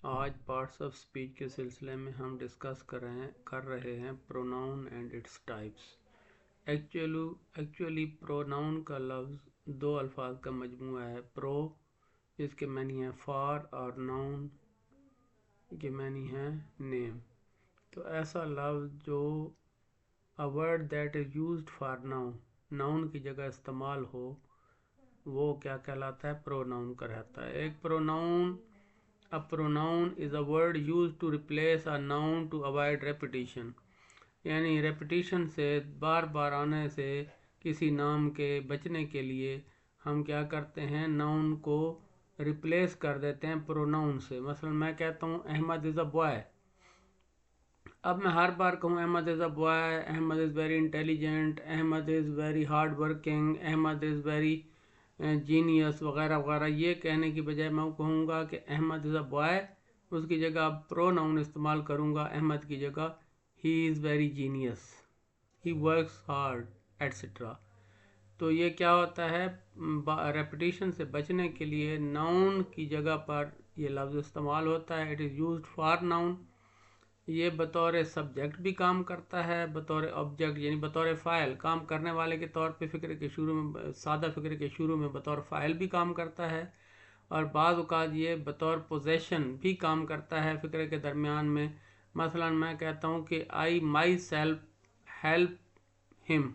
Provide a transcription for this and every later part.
आज parts of speech के सिलसिले में हम डिस्कस कर रहे हैं pronoun and its types. Actually pronoun का लफ्ज़ दो अल्फाज का मजमूआ है। प्रो इसके मानी है फॉर और नाउन के मानी है नेम। तो ऐसा लफ्ज़ जो a word that is used for noun की जगह इस्तेमाल हो वो क्या कहलाता है? प्रोनाउन कहलाता है। A pronoun is a word used to replace a noun to avoid repetition। यानी repetition से बार बार आने से किसी नाम के बचने के लिए हम क्या करते हैं? नाउन को रिप्लेस कर देते हैं प्रोनाउन से। मसलन मैं कहता हूँ अहमद इज़ अ बॉय। अब मैं हर बार कहूँ Ahmad is a boy, Ahmad is very intelligent, Ahmad is very hard working, Ahmad is very genius वगैरह वगैरह, ये कहने की बजाय मैं कहूँगा कि अहमद इज़ अ बॉय, उसकी जगह अब प्रोनाउन इस्तेमाल करूँगा अहमद की जगह he is very genius, he works hard etcetera. तो ये क्या होता है? रेपिटेशन से बचने के लिए नाउन की जगह पर ये लफ्ज़ इस्तेमाल होता है। It is used for noun. ये बतौर सब्जेक्ट भी काम करता है, बतौर ऑब्जेक्ट यानी बतौर फ़ाइल काम करने वाले के तौर पे फ़िक्र के शुरू में, सादा फ़िक्र के शुरू में बतौर फ़ाइल भी काम करता है, और बाज़ औक़ात ये बतौर पोजेशन भी काम करता है फ़िक्र के दरमियान में। मसलन मैं कहता हूँ कि आई माई सेल्फ हेल्प हिम,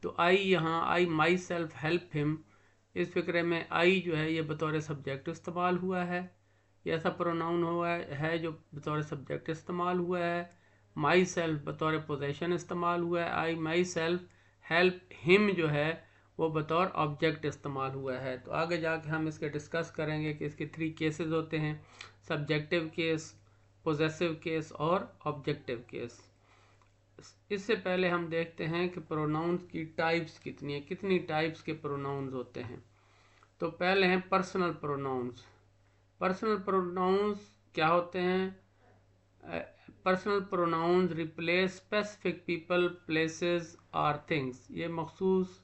तो आई यहाँ आई माई सेल्फ हेल्प हिम, इस फ़िक्रे में आई जो है ये बतौर सब्जेक्ट इस्तेमाल हुआ है। ये ऐसा प्रोनाउन हुआ है जो बतौर सब्जेक्ट इस्तेमाल हुआ है। माई सेल्फ बतौर पोजेशन इस्तेमाल हुआ है। आई माई सेल्फ हेल्प हिम जो है वो बतौर ऑब्जेक्ट इस्तेमाल हुआ है। तो आगे जाके हम इसके डिस्कस करेंगे कि इसके 3 केसेस होते हैं: सब्जेक्टिव केस, पोजेसिव केस और ऑब्जेक्टिव केस। इससे पहले हम देखते हैं कि प्रोनाउंस की टाइप्स कितनी है, कितनी टाइप्स के प्रोनाउंस होते हैं। तो पहले हैं पर्सनल प्रोनाउंस। पर्सनल प्रोनाउंस क्या होते हैं? Personal pronouns replace specific people, places और थिंग्स। ये मखसूस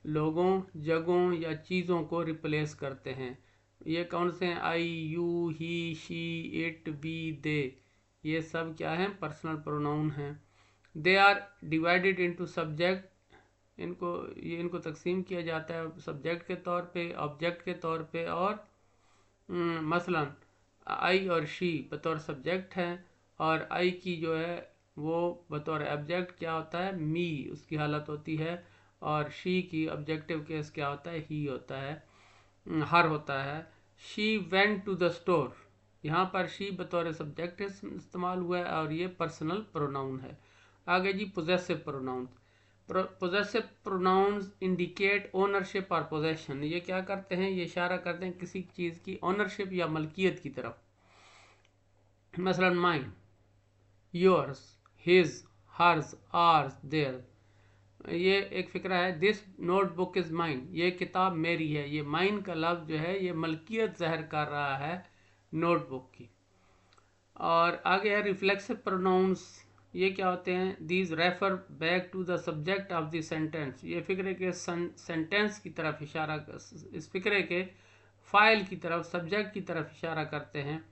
लोगों, जगहों या चीज़ों को रिप्लेस करते हैं। ये कौन से हैं? I, you, he, she, it, we, they, ये सब क्या हैं? पर्सनल प्रोनाउन हैं। They are divided into subject, इनको तकसीम किया जाता है सब्जेक्ट के तौर पे, ऑब्जेक्ट के तौर पे, और मसलन आई और शी बतौर सब्जेक्ट हैं, और आई की जो है वो बतौर ऑब्जेक्ट क्या होता है? मी उसकी हालत होती है, और शी की ऑब्जेक्टिव केस क्या होता है? ही होता है, हर होता है। She went to the store, यहाँ पर शी बतौर सब्जेक्ट इस्तेमाल हुआ है और ये पर्सनल प्रोनाउन है। आगे जी possessive pronoun. Possessive pronouns indicate ownership और पोजेशन। ये क्या करते हैं? ये इशारा करते हैं किसी चीज़ की ओनरशिप या मलकियत की तरफ। मसलन mine, yours, his, hers, ours, their. ये एक फ़िक्रा है, दिस नोटबुक इज़ माइन, ये किताब मेरी है। ये माइन का लफ्ज़ जो है ये मलकियत ज़ाहिर कर रहा है नोटबुक की। और आगे है रिफ्लेक्सिव प्रोनाउंस। ये क्या होते हैं? These refer back to the subject of the sentence. ये फ़िक्रे के सेंटेंस की तरफ इशारा, इस फ़िक्रे के फ़ाइल की तरफ, सब्जेक्ट की तरफ इशारा करते हैं।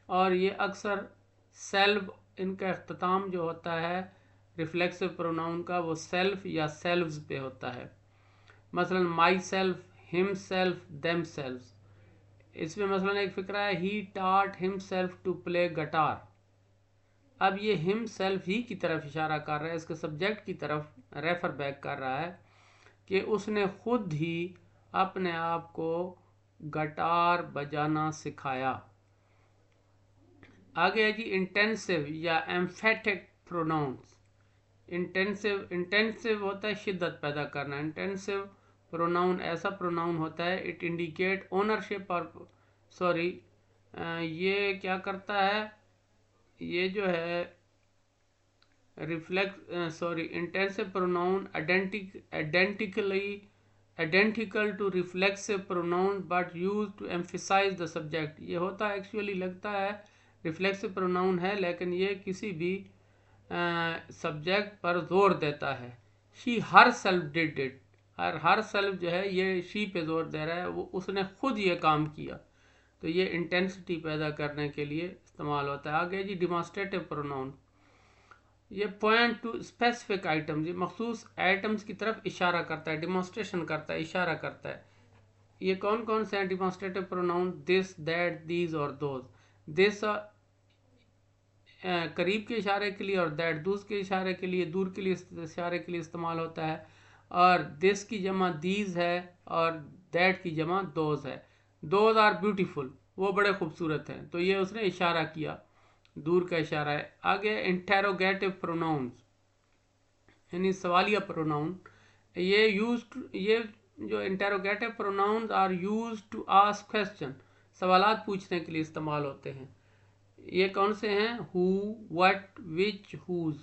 और ये अक्सर सेल्फ, इनका अख्ताम जो होता है रिफ्लेक्सिव प्रोनाउन का वो सेल्फ या सेल्व्स पे होता है। मसलन myself, himself, themselves. इसमें मसलन एक फ़िक्रा है, he taught himself to play guitar. अब ये हिम सेल्फ ही की तरफ इशारा कर रहा है, इसके सब्जेक्ट की तरफ रेफर बैक कर रहा है कि उसने खुद ही अपने आप को गिटार बजाना सिखाया। आगे है जी इंटेंसिव या एम्फेटिक प्रोनाउंस। इंटेंसिव होता है शिद्दत पैदा करना। इंटेंसिव प्रोनाउन ऐसा प्रोनाउन होता है, इट इंडिकेट ओनरशिप और ये क्या करता है? ये जो है intensive pronoun identical to reflexive pronoun but use to emphasize the subject. ये होता है एक्चुअली, लगता है रिफ्लेक्सिव प्रोनाउन है लेकिन ये किसी भी सब्जेक्ट पर जोर देता है। She her self did it, her self जो है ये शी पे जोर दे रहा है, वो उसने खुद ये काम किया। تو یہ انٹینسٹی پیدا کرنے کے لیے استعمال ہوتا ہے. آگے جی ڈیمانسٹریٹو پروناؤن، یہ پوائنٹ ٹو اسپیسیفک آئٹمز، یہ مخصوص آئٹمز کی طرف اشارہ کرتا ہے، ڈیمانسٹریشن کرتا ہے، اشارہ کرتا ہے. یہ کون کون سے ہیں ڈیمانسٹریٹو پروناؤن؟ دس، دیٹ، دیز اور دوز. دس قریب کے اشارے کے لیے اور دیٹ دور کے اشارے کے لیے، دور کے لیے اشارے کے لیے استعمال ہوتا ہے. اور دس کی جمع دیز ہے اور دیٹ کی جمع دوز ہے. دوز آر بیوٹیفل، وہ بڑے خوبصورت ہیں. تو یہ اس نے اشارہ کیا، دور کا اشارہ ہے. آگے انٹیروگیٹو پروناؤنز یعنی سوالیہ پروناؤن. یہ جو interrogative pronouns are use to ask question, سوالات پوچھنے کے لیے استعمال ہوتے ہیں. یہ کون سے ہیں؟ Who, what, which, whose.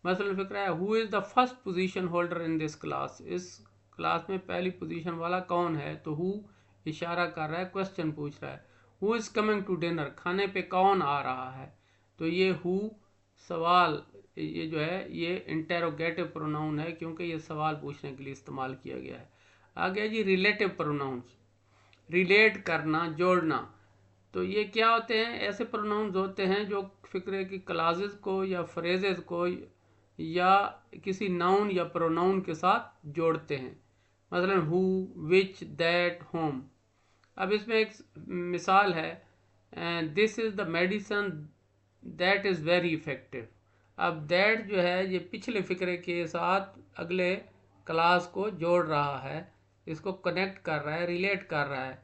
مثلا فکرہ ہے who is the first position holder in this class, اس کلاس میں پہلی پوزیشن والا کون ہے؟ تو ہو اشارہ کر رہا ہے، کویسچن پوچھ رہا ہے. Who is coming to dinner, کھانے پہ کون آ رہا ہے؟ تو یہ ہو سوال، یہ جو ہے یہ انٹیروگیٹو پروناؤن ہے کیونکہ یہ سوال پوچھنے کے لیے استعمال کیا گیا ہے. آگے جی ریلیٹو پروناؤنس، ریلیٹ کرنا، جوڑنا. تو یہ کیا ہوتے ہیں؟ ایسے پروناؤنز ہوتے ہیں جو فکرے کی کلازز کو یا فریزز کو یا کسی ناؤن یا پروناؤن کے ساتھ جوڑتے ہیں. مثلا ہو، وچ، دیٹ، ہوم. اب اس میں ایک مثال ہے، this is the medicine that is very effective. اب دیٹ جو ہے یہ پچھلے فکرے کے ساتھ اگلے کلاس کو جوڑ رہا ہے، اس کو کنیکٹ کر رہا ہے، ریلیٹ کر رہا ہے.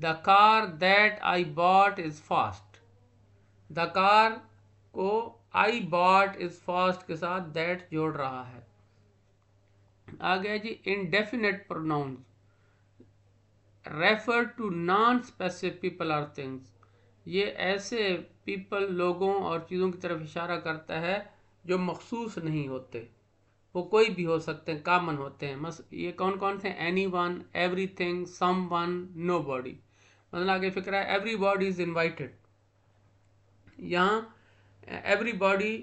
دا کار that I Bat is fast, دا کار کو آئی باٹ از فاسٹ کے ساتھ دیٹ جوڑ رہا ہے. آگے جی indefinite pronouns refer to non specific people اور تھنگس. یہ ایسے پیپل، لوگوں اور چیزوں کی طرف اشارہ کرتا ہے جو مخصوص نہیں ہوتے، وہ کوئی بھی ہو سکتے ہیں، کامن ہوتے ہیں. یہ کون کون سے؟ Anyone, everything, someone, nobody. مثلا آگے فکر ہے ایوری باڈی از انوائٹیڈ. یہاں ایوری باڈی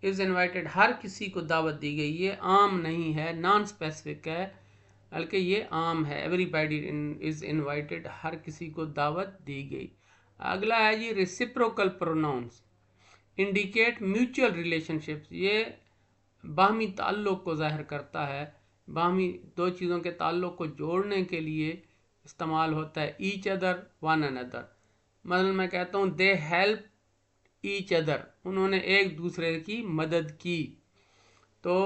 از انوائٹیڈ، ہر کسی کو دعوت دی گئی. یہ عام نہیں ہے، نان اسپیسیفک ہے، بلکہ یہ عام ہے. ایوری باڈی از انوائٹیڈ، ہر کسی کو دعوت دی گئی. اگلا ہے جی reciprocal pronouns indicate mutual relationships. یہ باہمی تعلق کو ظاہر کرتا ہے، باہمی دو چیزوں کے تعلق کو جوڑنے کے لیے استعمال ہوتا ہے. ایچ ادر، ون اندر. مثلا میں کہتا ہوں دے ہیلپ ایچ ادر، انہوں نے ایک دوسرے کی مدد کی. تو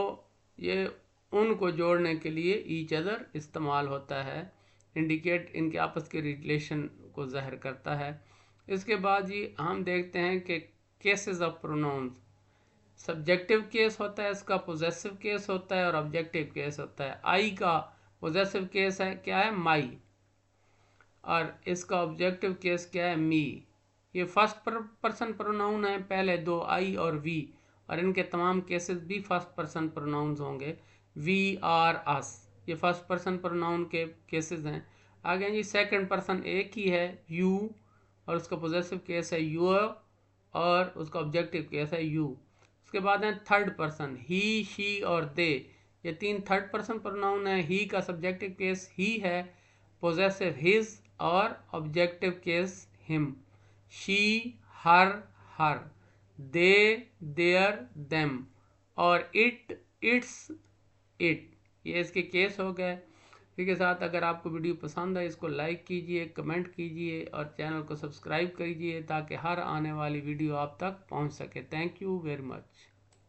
یہ ان کو جوڑنے کے لیے ایچ ادر استعمال ہوتا ہے، انڈیکیٹ ان کے آپس کے ریلیشن کو ظاہر کرتا ہے. اس کے بعد جی ہم دیکھتے ہیں کہ cases of pronouns. Subjective case ہوتا ہے اس کا، پوزیسو کیس ہوتا ہے اور آبجیکٹیو کیس ہوتا ہے. آئی کا پوزیسو کیس ہے کیا ہے؟ مائی. اور اس کا آبجیکٹیو کیس کیا ہے؟ می. یہ فرسٹ پرسن پروناؤن ہے، پہلے دو آئی اور وی، اور ان کے تمام کیسز بھی فرسٹ پرسن پروناؤنز ہوں گے. وی، آر، اس، یہ فرسٹ پرسن پروناؤن کے کیسز ہیں. آگے جی سیکنڈ پرسن ایک ہی ہے، یو، اور اس کا پوزیسو کیس ہے یور، اور اس کا آبجیکٹیو کیس ہے یو. اس کے بعد ہیں تھرڈ پرسن، ہی، شی اور دے. یہ تین تھرڈ پرسن پروناؤن ہیں. ہی کا سبجیکٹیو کیس ہی ہے، possessive his or objective case ہم. شی، ہر، ہر. دے، دیئر، دیم. اور اٹ، اٹس، اٹ. یہ اس کے کیس ہو گئے. اسی کے ساتھ اگر آپ کو ویڈیو پسند ہے اس کو لائک کیجئے، کمنٹ کیجئے اور چینل کو سبسکرائب کیجئے تاکہ ہر آنے والی ویڈیو آپ تک پہنچ سکے. Thank you very much.